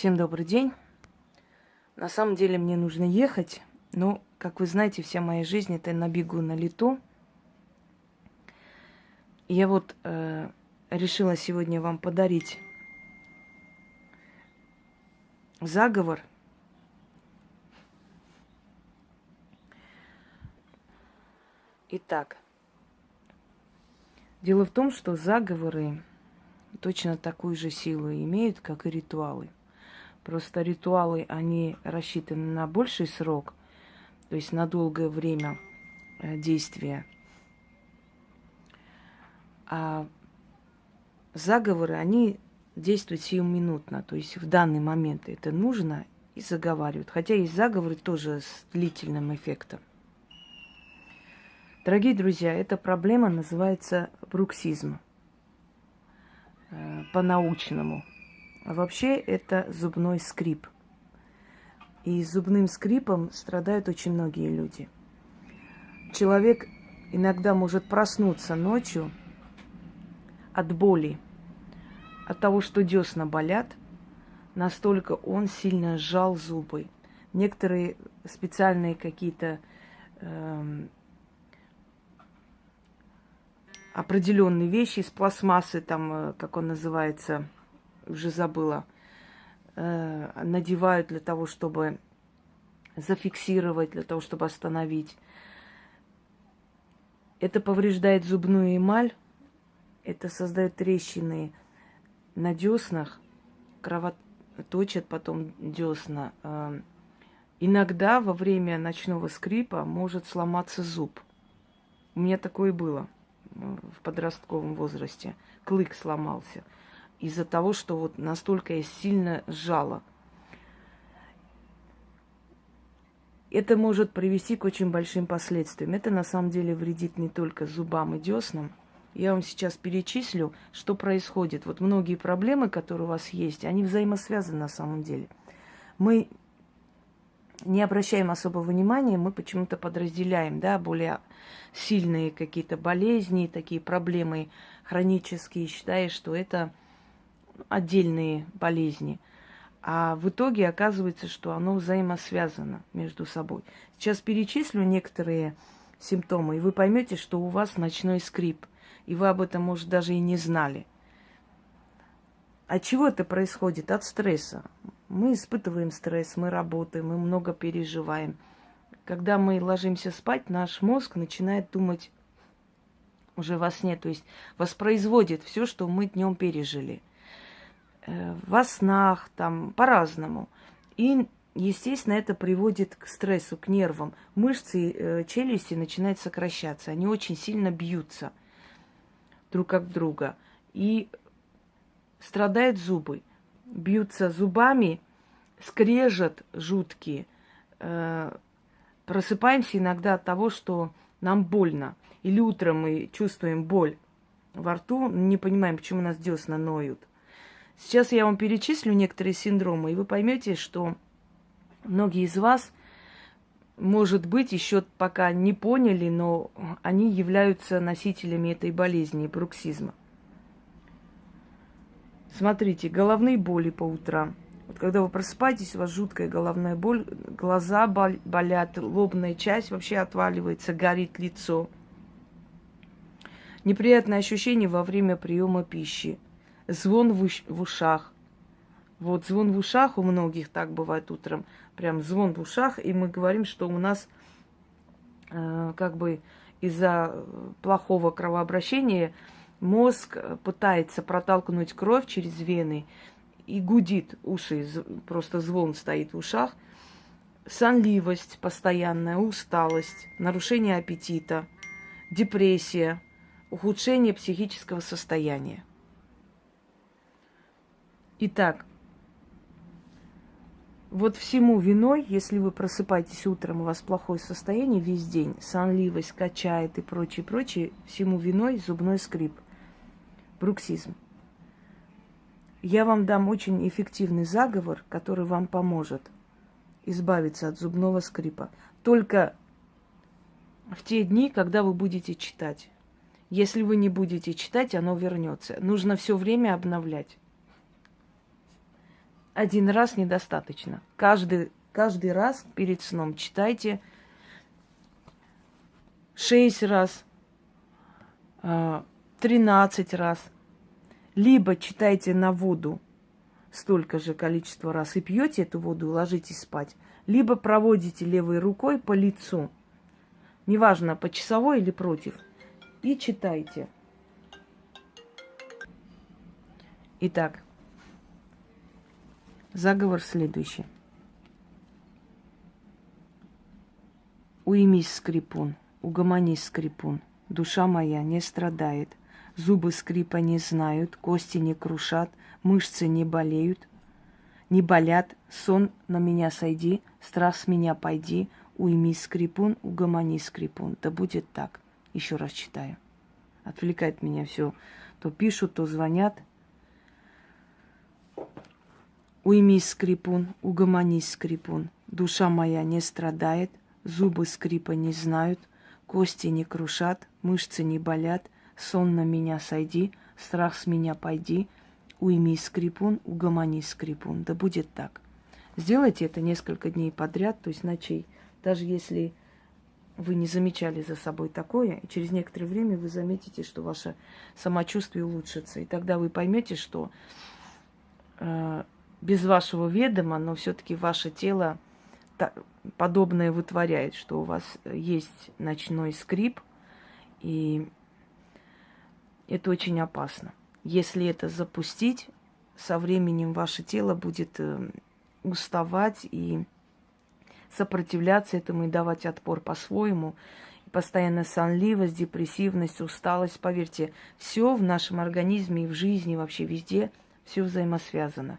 Всем добрый день. На самом деле мне нужно ехать, но, как вы знаете, вся моя жизнь это на бегу, на лету. И я вот решила сегодня вам подарить заговор. Итак, дело в том, что заговоры точно такую же силу имеют, как и ритуалы. Просто ритуалы, они рассчитаны на больший срок, то есть на долгое время действия. А заговоры, они действуют сиюминутно, то есть в данный момент это нужно и заговаривают. Хотя есть заговоры тоже с длительным эффектом. Дорогие друзья, эта проблема называется бруксизм по-научному. А вообще это зубной скрип. И зубным скрипом страдают очень многие люди. Человек иногда может проснуться ночью от боли, от того, что десна болят, настолько он сильно сжал зубы. Некоторые специальные какие-то определенные вещи из пластмассы, там, как он называется, уже забыла, надевают для того, чтобы зафиксировать, для того, чтобы остановить. Это повреждает зубную эмаль, это создает трещины на деснах, кровоточат потом десна. Иногда во время ночного скрипа может сломаться зуб. У меня такое было в подростковом возрасте. Клык сломался из-за того, что вот настолько я сильно сжала. Это может привести к очень большим последствиям. Это на самом деле вредит не только зубам и деснам. Я вам сейчас перечислю, что происходит. Вот многие проблемы, которые у вас есть, они взаимосвязаны на самом деле. Мы не обращаем особого внимания, мы почему-то подразделяем, да, более сильные какие-то болезни, такие проблемы хронические, считая, что это отдельные болезни. А в итоге оказывается, что оно взаимосвязано между собой. Сейчас перечислю некоторые симптомы, и вы поймете, что у вас ночной скрип. И вы об этом, может, даже и не знали. От чего это происходит? От стресса. Мы испытываем стресс, мы работаем, мы много переживаем. Когда мы ложимся спать, наш мозг начинает думать уже во сне, то есть воспроизводит все, что мы днем пережили. Во снах, там, по-разному. И, естественно, это приводит к стрессу, к нервам. Мышцы челюсти начинают сокращаться. Они очень сильно бьются друг об друга. И страдают зубы. Бьются зубами, скрежет жуткие. Просыпаемся иногда от того, что нам больно. Или утром мы чувствуем боль во рту, не понимаем, почему у нас десна ноют. Сейчас я вам перечислю некоторые синдромы, и вы поймете, что многие из вас, может быть, еще пока не поняли, но они являются носителями этой болезни, бруксизма. Смотрите, головные боли по утрам. Вот когда вы просыпаетесь, у вас жуткая головная боль, глаза болят, лобная часть вообще отваливается, горит лицо. Неприятное ощущение во время приема пищи. Звон в ушах. Вот звон в ушах у многих так бывает утром. Прям звон в ушах, и мы говорим, что у нас как бы из-за плохого кровообращения мозг пытается протолкнуть кровь через вены и гудит уши, просто звон стоит в ушах. Сонливость постоянная, усталость, нарушение аппетита, депрессия, ухудшение психического состояния. Итак, вот всему виной, если вы просыпаетесь утром, у вас плохое состояние весь день, сонливость качает и прочее, прочее, всему виной зубной скрип, бруксизм. Я вам дам очень эффективный заговор, который вам поможет избавиться от зубного скрипа. Только в те дни, когда вы будете читать. Если вы не будете читать, оно вернется. Нужно все время обновлять. один раз недостаточно. Каждый раз перед сном читайте 6 раз, 13 раз. Либо читайте на воду столько же количество раз и пьете эту воду, и ложитесь спать. Либо проводите левой рукой по лицу, неважно, по часовой или против, и читайте. Итак, заговор следующий. Уймись, скрипун, угомонись, скрипун, душа моя не страдает, зубы скрипа не знают, кости не крушат, мышцы не болеют, не болят, сон на меня сойди, страх с меня пойди, уймись, скрипун, угомонись, скрипун. Да будет так. Еще раз читаю. Отвлекает меня все. То пишут, то звонят. Уймись, скрипун, угомонись, скрипун, душа моя не страдает, зубы скрипа не знают, кости не крушат, мышцы не болят, сон на меня сойди, страх с меня пойди, уймись, скрипун, угомонись, скрипун. Да будет так. Сделайте это несколько дней подряд, то есть ночей. Даже если вы не замечали за собой такое, и через некоторое время вы заметите, что ваше самочувствие улучшится. И тогда вы поймете, что без вашего ведома, но все-таки ваше тело подобное вытворяет, что у вас есть ночной скрип, и это очень опасно. Если это запустить, со временем ваше тело будет уставать и сопротивляться этому и давать отпор по-своему. Постоянно сонливость, депрессивность, усталость. Поверьте, все в нашем организме и в жизни, вообще везде, все взаимосвязано.